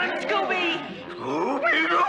Got him, Scooby! Scooby-Doo!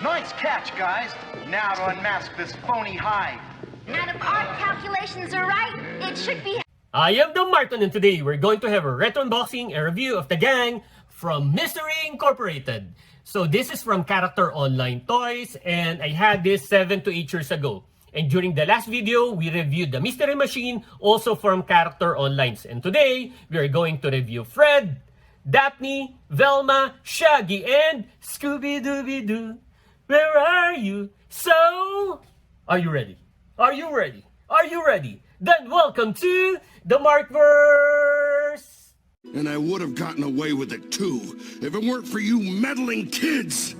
Nice catch, guys. Now to unmask this phony hive. And if our calculations are right, it should be... I am the Martin, and today we're going to have a retro unboxing and review of the gang from Mystery Incorporated. So this is from Character Online Toys, and I had this 7 to 8 years ago. And during the last video, we reviewed the Mystery Machine, also from Character Online. And today, we are going to review Fred, Daphne, Velma, Shaggy, and Scooby-Doo. Where are you? So, are you ready? Are you ready? Are you ready? Then welcome to the Markverse! And I would have gotten away with it too, if it weren't for you meddling kids!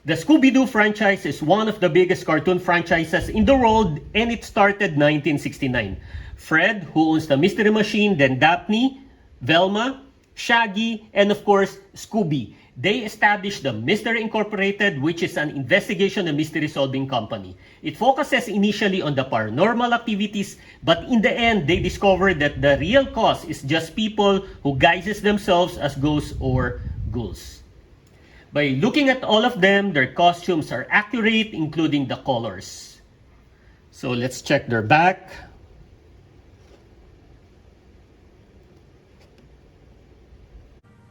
The Scooby-Doo franchise is one of the biggest cartoon franchises in the world, and it started 1969. Fred, who owns the Mystery Machine, then Daphne, Velma, Shaggy, and of course, Scooby. They established the Mystery Incorporated, which is an investigation and mystery-solving company. It focuses initially on the paranormal activities, but in the end, they discovered that the real cause is just people who guises themselves as ghosts or ghouls. By looking at all of them, their costumes are accurate, including the colors. So let's check their back.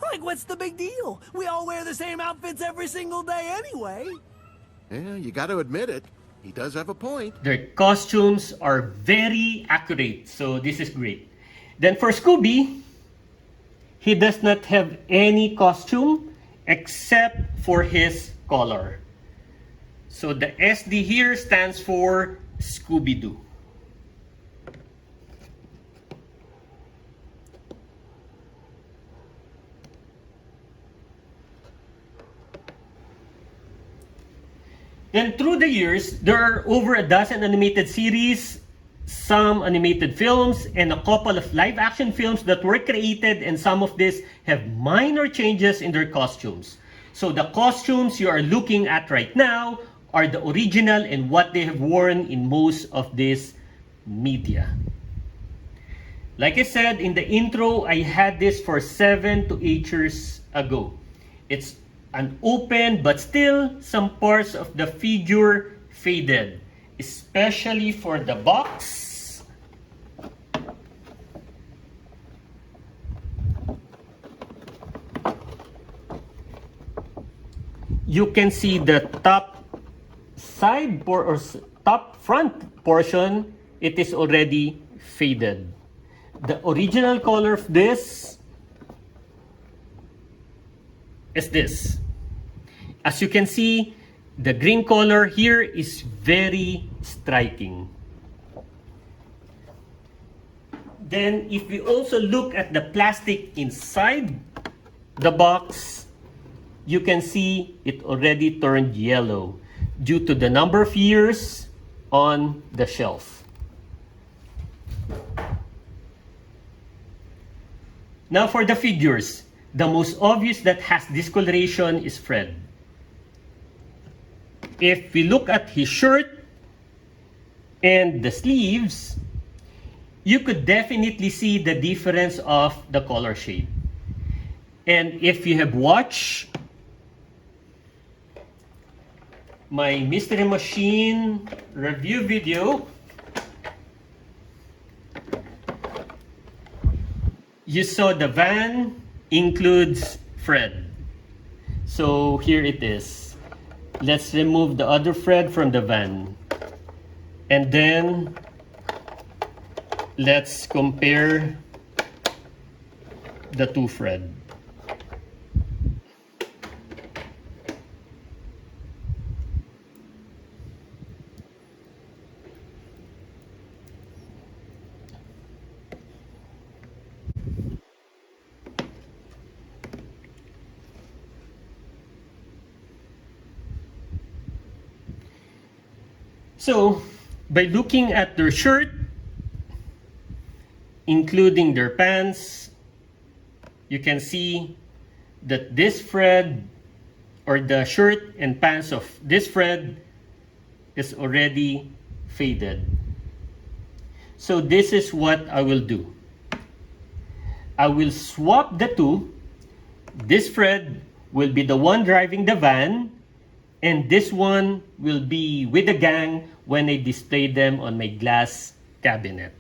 Like, what's the big deal? We all wear the same outfits every single day anyway. Yeah, you gotta admit it. He does have a point. Their costumes are very accurate, so this is great. Then for Scooby, he does not have any costume except for his collar. So the SD here stands for Scooby-Doo. Then through the years, there are over a dozen animated series, some animated films, and a couple of live-action films that were created, and some of these have minor changes in their costumes. So the costumes you are looking at right now are the original and what they have worn in most of this media. Like I said in the intro, I had this for 7 to 8 years ago. It's an open, but still some parts of the figure faded, especially for the box. You can see the top side or top front portion, it is already faded. The original color of this is this. As you can see, the green color here is very striking. Then if we also look at the plastic inside the box, you can see it already turned yellow due to the number of years on the shelf. Now for the figures, the most obvious that has discoloration is Fred. If we look at his shirt and the sleeves, you could definitely see the difference of the color shade. And if you have watched my Mystery Machine review video, you saw the van includes Fred. So here it is. Let's remove the other Fred from the van. And then let's compare the two Fred. So, by looking at their shirt, including their pants, you can see that this Fred, or the shirt and pants of this Fred, is already faded. So this is what I will do. I will swap the two. This Fred will be the one driving the van, and this one will be with the gang when I display them on my glass cabinet.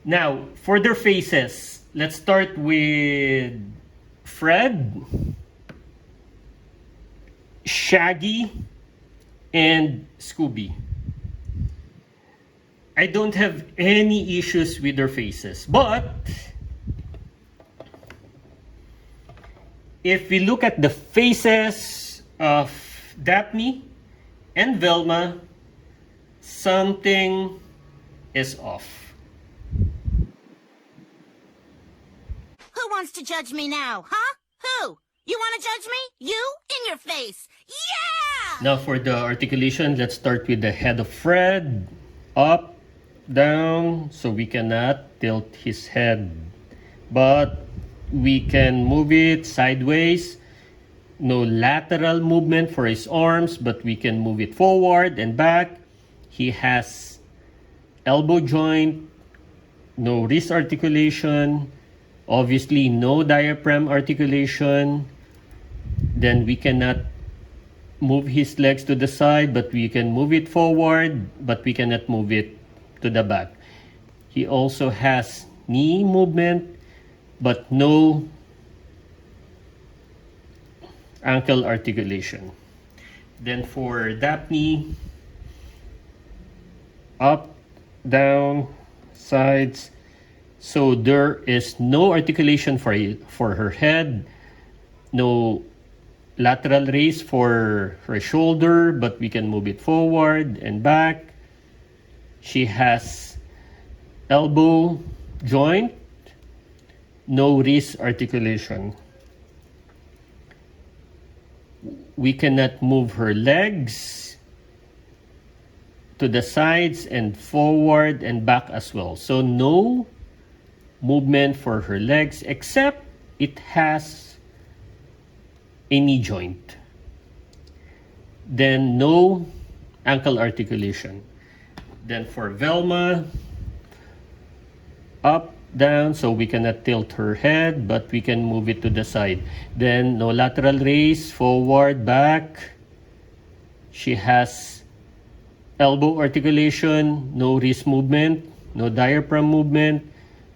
Now, for their faces, let's start with Fred, Shaggy, and Scooby. I don't have any issues with their faces, but if we look at the faces of Daphne and Velma, something is off. Who wants to judge me now, huh? Who? You want to judge me? You? In your face. Yeah! Now for the articulation, let's start with the head of Fred. Up, down, so we cannot tilt his head. But we can move it sideways. No lateral movement for his arms, but we can move it forward and back. He has elbow joint, no wrist articulation, obviously no diaphragm articulation. Then we cannot move his legs to the side, but we can move it forward, but we cannot move it to the back. He also has knee movement, but no ankle articulation. Then for Daphne, up, down, sides. So there is no articulation for her head, no lateral raise for her shoulder, but we can move it forward and back. She has elbow joint, no wrist articulation. We cannot move her legs to the sides and forward and back as well. So no movement for her legs, except it has a knee joint. Then no ankle articulation. Then for Velma, up, down, so we cannot tilt her head, but we can move it to the side. Then no lateral raise, forward, back. She has elbow articulation, no wrist movement, no diaphragm movement.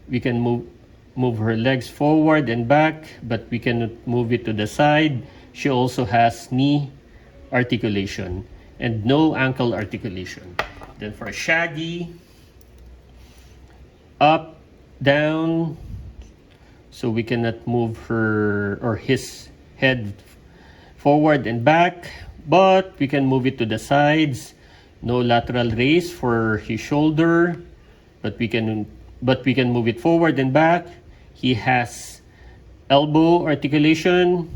We can move her legs forward and back, but we cannot move it to the side. She also has knee articulation and no ankle articulation. Then for Shaggy, up, down, so we cannot move her or his head forward and back, but we can move it to the sides. No lateral raise for his shoulder, but we can move it forward and back. He has elbow articulation,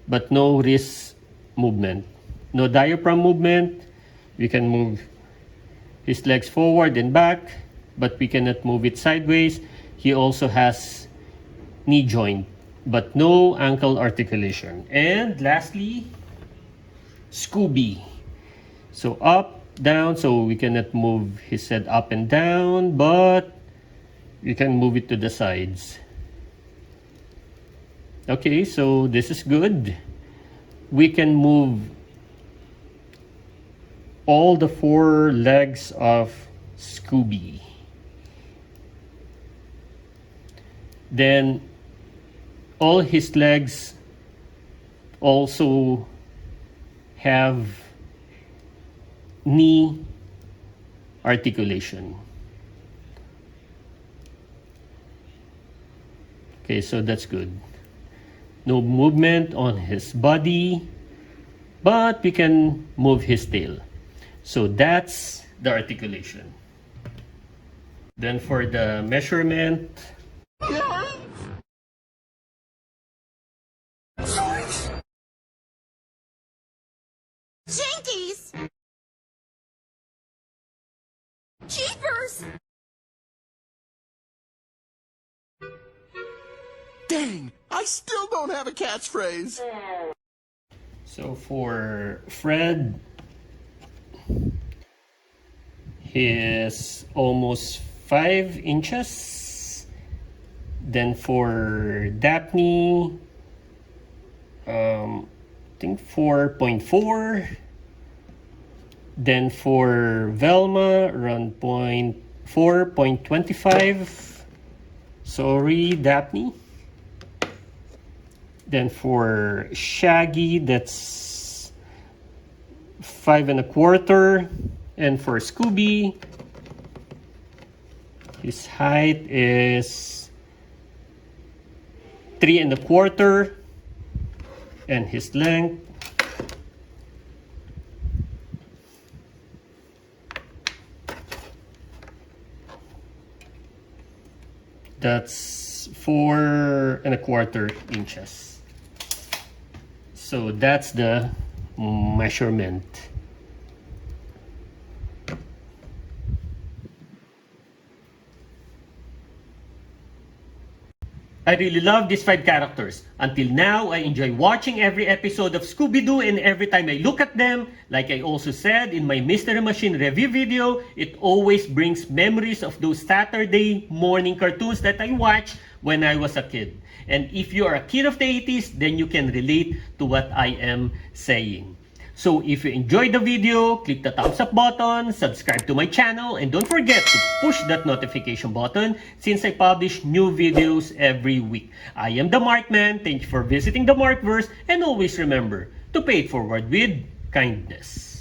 but no wrist movement, no diaphragm movement. We can move his legs forward and back, but we cannot move it sideways. He also has knee joint, but no ankle articulation. And lastly, Scooby. So up, down, so we cannot move his head up and down, but we can move it to the sides. Okay, so this is good. We can move all the 4 legs of Scooby. Then all his legs also have knee articulation. Okay, so that's good. No movement on his body, but we can move his tail. So that's the articulation. Then for the measurement, yours? Dang, I still don't have a catchphrase. So for Fred, he is almost 5 inches. Then for Daphne, I think 4.4. Then for Velma, around 4.25. Sorry, Daphne. Then for Shaggy, that's 5.25. And for Scooby, his height is 3.25. And his length, that's 4.25 inches. So that's the measurement. I really love these 5 characters. Until now, I enjoy watching every episode of Scooby-Doo, and every time I look at them, like I also said in my Mystery Machine review video, it always brings memories of those Saturday morning cartoons that I watched when I was a kid. And if you are a kid of the 80s, then you can relate to what I am saying. So if you enjoyed the video, click the thumbs up button, subscribe to my channel, and don't forget to push that notification button since I publish new videos every week. I am the Markman. Thank you for visiting the Markverse, and always remember to pay it forward with kindness.